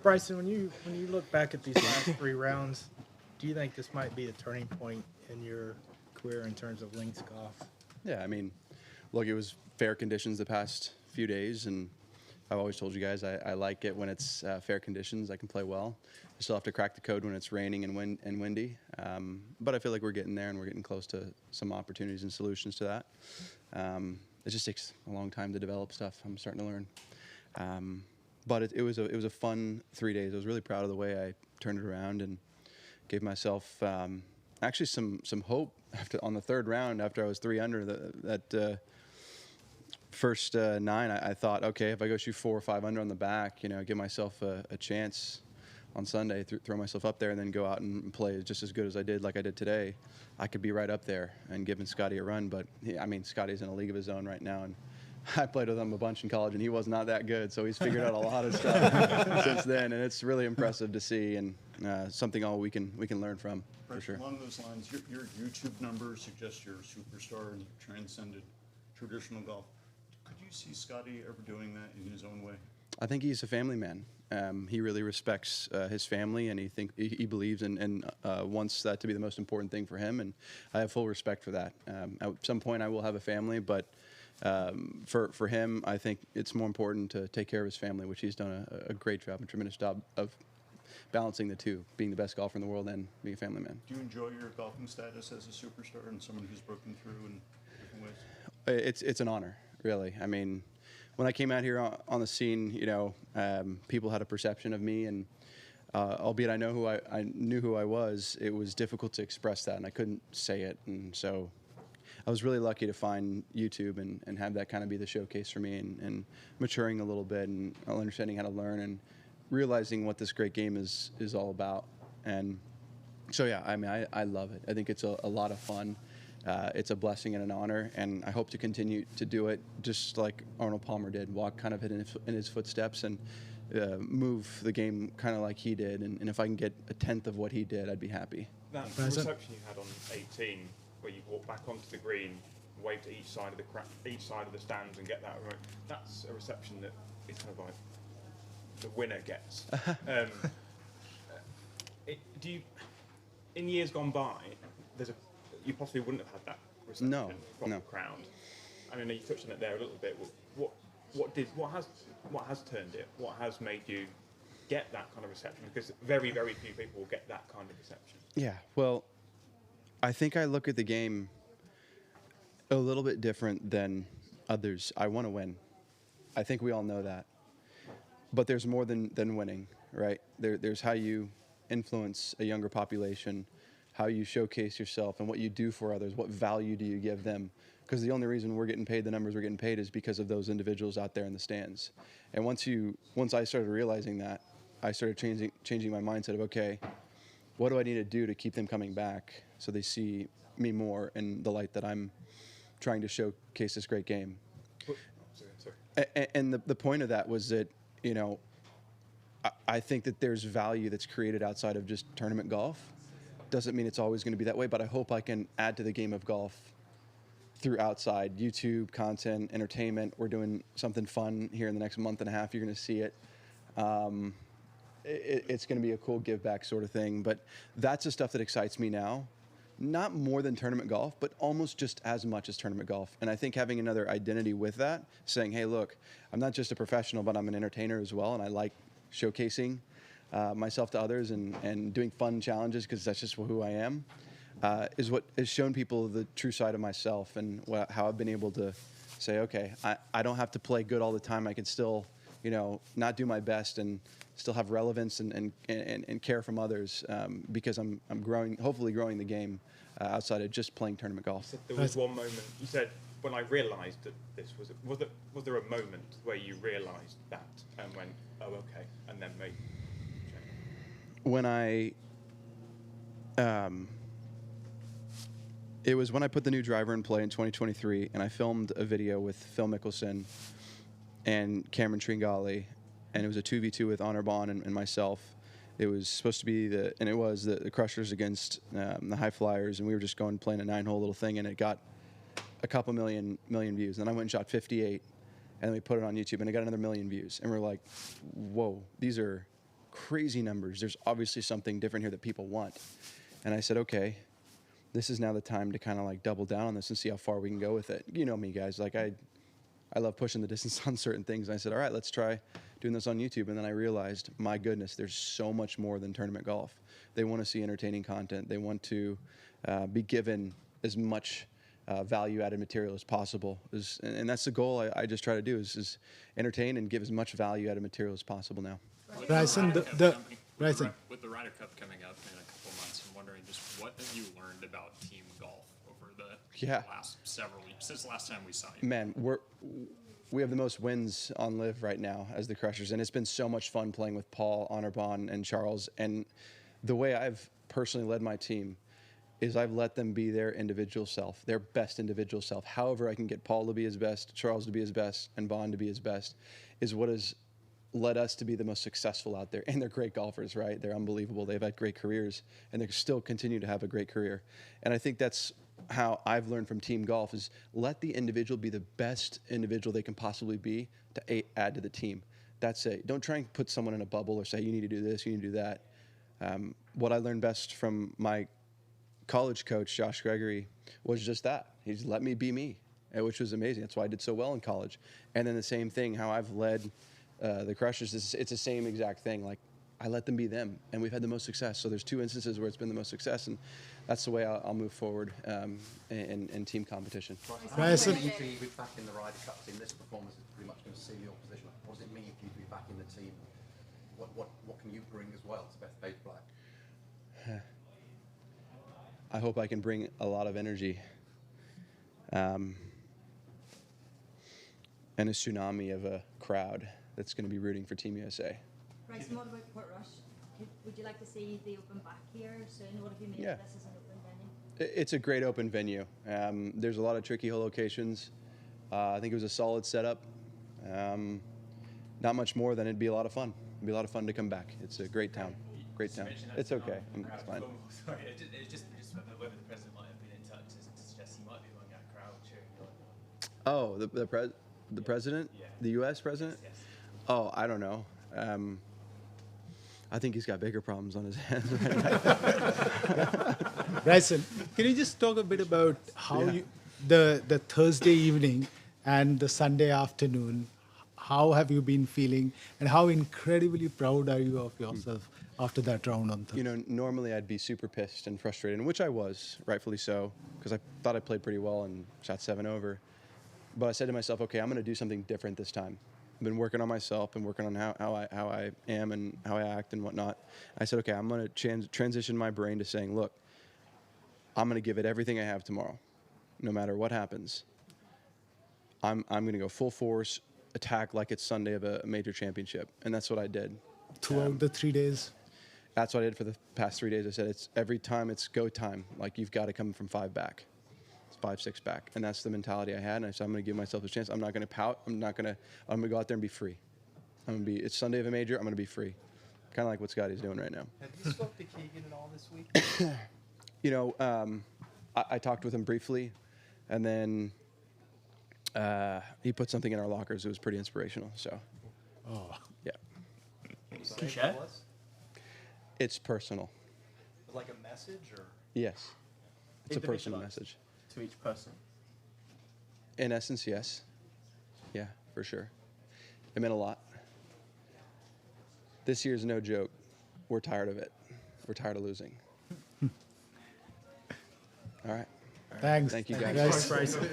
Bryson, when you look back at these last 3 rounds, do you think this might be a turning point in your career in terms of links golf? Yeah, I mean, look, it was fair conditions the past few days, and I've always told you guys I like it when it's fair conditions. I can play well. I still have to crack the code when it's raining and windy, but I feel like we're getting there, and we're getting close to some opportunities and solutions to that. It just takes a long time to develop stuff. I'm starting to learn. But it was a fun 3 days. I was really proud of the way I turned it around and gave myself actually some hope on the third round after I was 3 under. That first 9, I thought, okay, if I go shoot 4 or 5 under on the back, give myself a chance on Sunday, throw myself up there, and then go out and play just as good as I did, like I did today, I could be right up there and giving Scottie a run. But Scottie's in a league of his own right now, and I played with him a bunch in college, and he was not that good, so he's figured out a lot of stuff since then, and it's really impressive to see, and something all we can learn from, for sure. Along those lines, your YouTube numbers suggest you're a superstar and you've transcended traditional golf. Could you see Scottie ever doing that in his own way? I think he's a family man. He really respects his family, and he believes and wants that to be the most important thing for him, and I have full respect for that. At some point, I will have a family, but for him, I think it's more important to take care of his family, which he's done a great job, a tremendous job of balancing the two, being the best golfer in the world and being a family man. Do you enjoy your golfing status as a superstar and someone who's broken through in different ways? It's an honor, really. I mean, when I came out here on the scene, people had a perception of me, and albeit I knew who I was, it was difficult to express that, and I couldn't say it, and so I was really lucky to find YouTube and have that kind of be the showcase for me, and maturing a little bit and understanding how to learn and realizing what this great game is all about. And so, yeah, I love it. I think it's a lot of fun. It's a blessing and an honor, and I hope to continue to do it just like Arnold Palmer did, walk kind of in his footsteps and move the game kind of like he did. And if I can get a tenth of what he did, I'd be happy. That reception you had on 18, where you walk back onto the green, wave to each side of the stands, and get that right. That's a reception that is kind of like the winner gets. In years gone by, you possibly wouldn't have had that reception from the crowd. I mean, you touched on it there a little bit. What has turned it? What has made you get that kind of reception? Because very, very few people will get that kind of reception. Yeah, well, I think I look at the game a little bit different than others. I want to win. I think we all know that. But there's more than winning, right? There's how you influence a younger population, how you showcase yourself, and what you do for others. What value do you give them? Because the only reason we're getting paid the numbers we're getting paid is because of those individuals out there in the stands. And once I started realizing that, I started changing my mindset of, okay, what do I need to do to keep them coming back so they see me more in the light that I'm trying to showcase this great game. And the point of that was that, I think that there's value that's created outside of just tournament golf. Doesn't mean it's always going to be that way, but I hope I can add to the game of golf through outside YouTube content, entertainment. We're doing something fun here in the next month and a half. You're going to see it. It's going to be a cool give back sort of thing, but that's the stuff that excites me now. Not more than tournament golf, but almost just as much as tournament golf. And I think having another identity with that, saying, hey, look, I'm not just a professional, but I'm an entertainer as well, and I like showcasing myself to others and doing fun challenges because that's just who I am, is what has shown people the true side of myself and how I've been able to say, okay, I don't have to play good all the time. I can still, not do my best and still have relevance and care from others because I'm hopefully growing the game outside of just playing tournament golf. You said there was one moment. You said, when I realised that this was there a moment where you realised that and went, oh, okay, and then made change? When it was when I put the new driver in play in 2023, and I filmed a video with Phil Mickelson and Cameron Tringali, and it was a 2v2 with Honor Bond and myself. It was supposed to be the Crushers against the High Flyers, and we were just going playing a 9-hole little thing, and it got a couple million views. And then I went and shot 58, and then we put it on YouTube, and it got another million views. And we're like, whoa, these are crazy numbers. There's obviously something different here that people want. And I said, okay, this is now the time to kind of like double down on this and see how far we can go with it. You know me, guys. Like I love pushing the distance on certain things. And I said, all right, let's try doing this on YouTube. And then I realized, my goodness, there's so much more than tournament golf. They want to see entertaining content. They want to be given as much value-added material as possible. And that's the goal I just try to do is entertain and give as much value-added material as possible now. Bryson, with the Ryder Cup coming up in a couple months, I'm wondering just what have you learned about team golf over the last several years, since the last time we saw you? Man, we have the most wins on Live right now as the Crushers, and it's been so much fun playing with Paul, Honorbon, and Charles. And the way I've personally led my team is I've let them be their individual self, their best individual self. However I can get Paul to be his best, Charles to be his best, and Bond to be his best is what has led us to be the most successful out there. And they're great golfers, right? They're unbelievable. They've had great careers, and they still continue to have a great career. And I think that's how I've learned from team golf is let the individual be the best individual they can possibly be to add to the team. That's it. Don't try and put someone in a bubble or say, you need to do this, you need to do that. What I learned best from my college coach, Josh Gregory, was just that. He just let me be me, which was amazing. That's why I did so well in college. And then the same thing, how I've led the Crushers, it's the same exact thing. Like, I let them be them, and we've had the most success. So there's two instances where it's been the most success, and that's the way I'll move forward in team competition. Bryson, you to be back in the Ryder Cup team. This performance is pretty much going to seal your position. What does it mean for you to be back in the team? What can you bring as well to Bethpage Black? I hope I can bring a lot of energy and a tsunami of a crowd that's going to be rooting for Team USA. Bryson, what about Portrush? Would you like to see the Open back here soon? What have you made of this as an open venue? It's a great open venue. There's a lot of tricky locations. I think it was a solid setup. Not much more than it'd be a lot of fun. It'd be a lot of fun to come back. It's a great town. Great town. It's okay. It's fine. Sorry, it's just whether the president might have been in touch to suggest he might be among that crowd cheering you on. Oh, the president? Yeah. The U.S. president? Yes. Oh, I don't know. I think he's got bigger problems on his hands right now. Bryson, can you just talk a bit about how the Thursday evening and the Sunday afternoon, how have you been feeling, and how incredibly proud are you of yourself after that round on Thursday? You know, normally I'd be super pissed and frustrated, which I was, rightfully so, because I thought I played pretty well and shot 7 over. But I said to myself, okay, I'm going to do something different this time. I've been working on myself and working on how I am and how I act and whatnot. I said, okay, I'm going to transition my brain to saying, look, I'm going to give it everything I have tomorrow, no matter what happens. I'm going to go full force, attack like it's Sunday of a major championship, and that's what I did. Throughout the 3 days? That's what I did for the past 3 days. I said, it's every time it's go time. Like, you've got to come from 5 back. 5-6 back, and that's the mentality I had. And I said, I'm going to give myself a chance. I'm not going to pout. I'm going to go out there and be free. It's Sunday of a major. I'm going to be free, kind of like what Scottie's doing right now. Have you spoke to Keegan at all this week? You know, I talked with him briefly, and then he put something in our lockers. It was pretty inspirational. So, yeah, Can you share? it's personal. Like a message, or Yes, it's a personal Individualized. message. To each person. In essence, yes. Yeah, for sure. It meant a lot. This year's no joke. We're tired of it. We're tired of losing. All right. Thanks. Thank you, guys. Bryson.